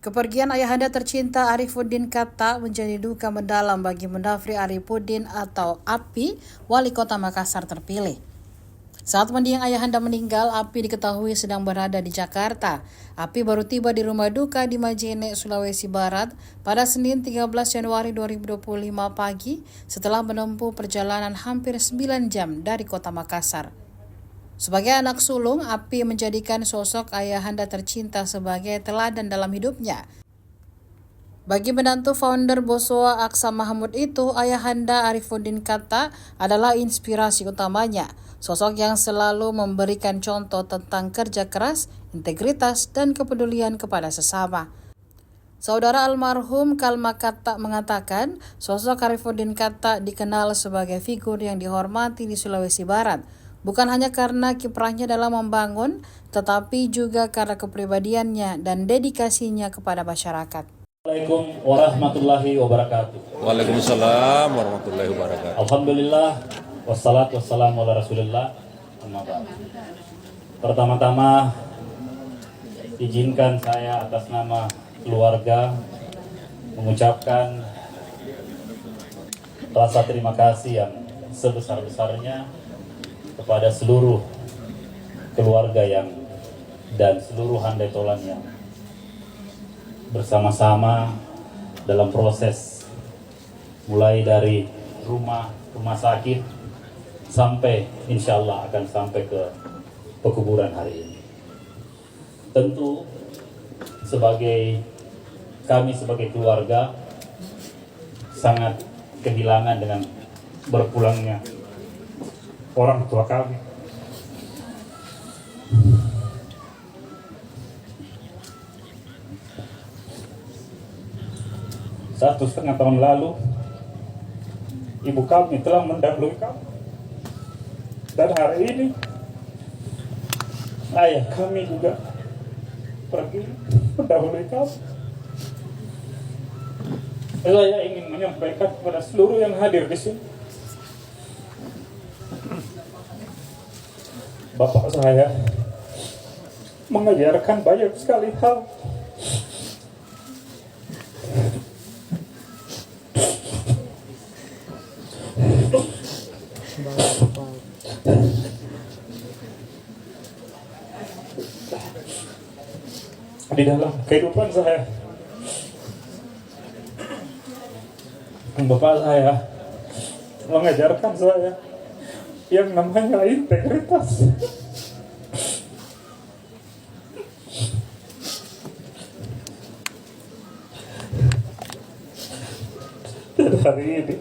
Kepergian ayahanda tercinta Arifuddin Katta menjadi duka mendalam bagi Mendafri Arifuddin atau Api, wali kota Makassar terpilih. Saat mendiang ayahanda meninggal, Api diketahui sedang berada di Jakarta. Api baru tiba di rumah duka di Majene, Sulawesi Barat pada Senin 13 Januari 2025 pagi setelah menempuh perjalanan hampir 9 jam dari kota Makassar. Sebagai anak sulung, Api menjadikan sosok ayahanda tercinta sebagai teladan dalam hidupnya. Bagi menantu founder Bosowa Aksa Mahmud itu, ayahanda Arifuddin Katta adalah inspirasi utamanya. Sosok yang selalu memberikan contoh tentang kerja keras, integritas, dan kepedulian kepada sesama. Saudara almarhum Kalma Katta mengatakan, sosok Arifuddin Katta dikenal sebagai figur yang dihormati di Sulawesi Barat. Bukan hanya karena kiprahnya dalam membangun, tetapi juga karena kepribadiannya dan dedikasinya kepada masyarakat. Assalamualaikum warahmatullahi wabarakatuh. Waalaikumsalam warahmatullahi wabarakatuh. Alhamdulillah, wassalatu wassalamu ala rasulillah. Pertama-tama, izinkan saya atas nama keluarga mengucapkan rasa terima kasih yang sebesar-besarnya kepada seluruh keluarga dan seluruh handai tolan yang bersama-sama dalam proses mulai dari rumah sakit sampai insya Allah akan sampai ke pekuburan hari ini. Tentu kami sebagai keluarga sangat kehilangan dengan berpulangnya orang tua kami. Satu setengah tahun lalu, ibu kami telah mendahului kami. Dan hari ini, ayah kami juga pergi mendahului kami. Saya ingin menyampaikan kepada seluruh yang hadir di sini, bapak saya mengajarkan banyak sekali hal. Di dalam kehidupan saya, bapak saya mengajarkan saya yang namanya integritas. Dan hari ini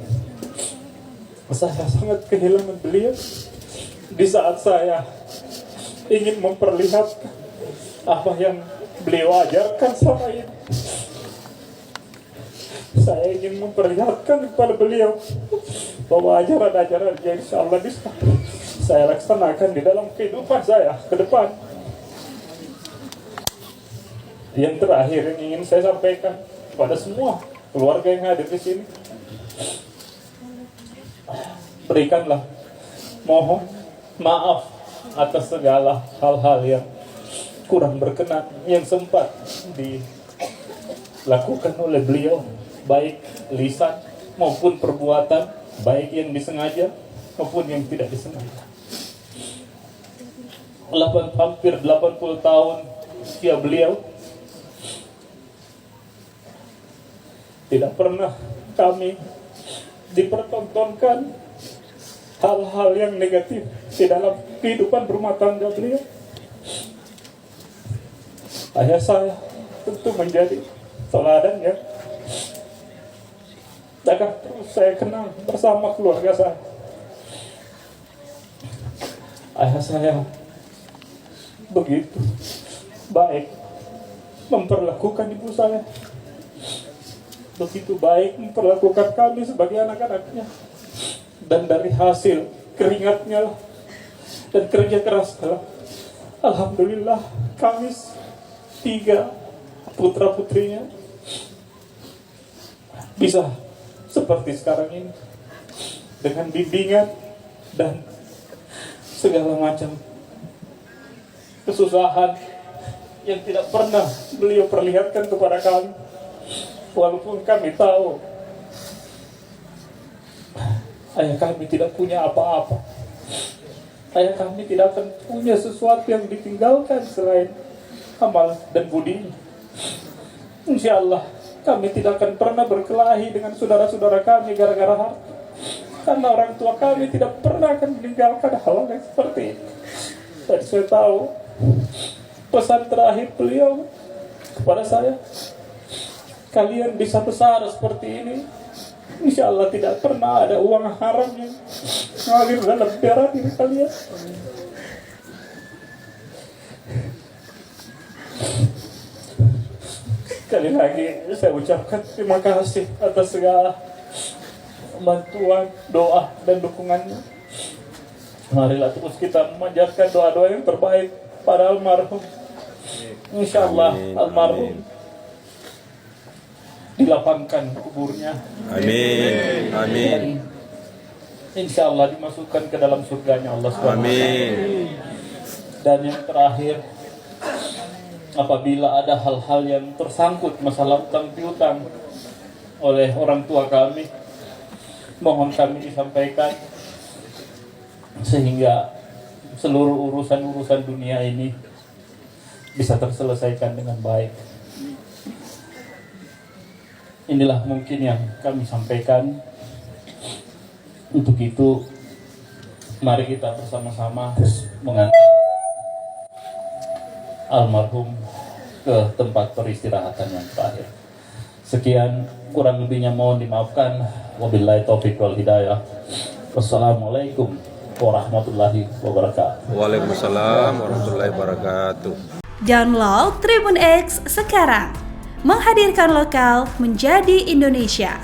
saya sangat kehilangan beliau di saat saya ingin memperlihatkan apa yang beliau ajarkan selama ini. Saya ingin memperlihatkan kepada beliau bahwa ajaran-ajaran yang insya Allah bisa saya laksanakan di dalam kehidupan saya ke depan. Yang terakhir yang ingin saya sampaikan kepada semua keluarga yang hadir di sini, berikanlah mohon maaf atas segala hal-hal yang kurang berkenan yang sempat dilakukan oleh beliau, baik lisan maupun perbuatan, baik yang disengaja maupun yang tidak disengaja. Hampir 80 tahun usia beliau, tidak pernah kami dipertontonkan hal-hal yang negatif di dalam kehidupan rumah tangga beliau. Ayah saya tentu menjadi teladan ya. Akan terus saya kenal bersama keluarga saya. Ayah saya begitu baik memperlakukan ibu saya, begitu baik memperlakukan kami sebagai anak-anaknya. Dan dari hasil keringatnya dan kerja keras, alhamdulillah kami 3 putra-putrinya bisa seperti sekarang ini dengan bimbingan dan segala macam kesusahan yang tidak pernah beliau perlihatkan kepada kami. Walaupun kami tahu ayah kami tidak punya apa-apa, ayah kami tidak akan punya sesuatu yang ditinggalkan selain amal dan budi. Insya Allah kami tidak akan pernah berkelahi dengan saudara-saudara kami gara-gara harta, karena orang tua kami tidak pernah akan meninggalkan hal yang seperti ini. Dan saya tahu pesan terakhir beliau kepada saya, kalian bisa besar seperti ini, insya Allah tidak pernah ada uang haram yang mengalir dalam darah diri kalian. Sekali lagi saya ucapkan terima kasih atas segala bantuan, doa, dan dukungannya. Marilah terus kita memanjatkan doa-doa yang terbaik pada almarhum. Insya Allah almarhum dilapangkan kuburnya. Amin. Amin. Insya Allah dimasukkan ke dalam surganya Allah SWT. Amin. Dan yang terakhir, apabila ada hal-hal yang tersangkut masalah utang piutang oleh orang tua kami, mohon kami disampaikan sehingga seluruh urusan-urusan dunia ini bisa terselesaikan dengan baik. Inilah mungkin yang kami sampaikan. Untuk itu, mari kita bersama-sama mengantar almarhum ke tempat peristirahatan yang terakhir. Sekian, kurang lebihnya mohon dimaafkan. Wabillahi taufiq wal hidayah. Wassalamualaikum warahmatullahi wabarakatuh. Waalaikumsalam warahmatullahi wabarakatuh. Download Tribun X sekarang. Menghadirkan lokal menjadi Indonesia.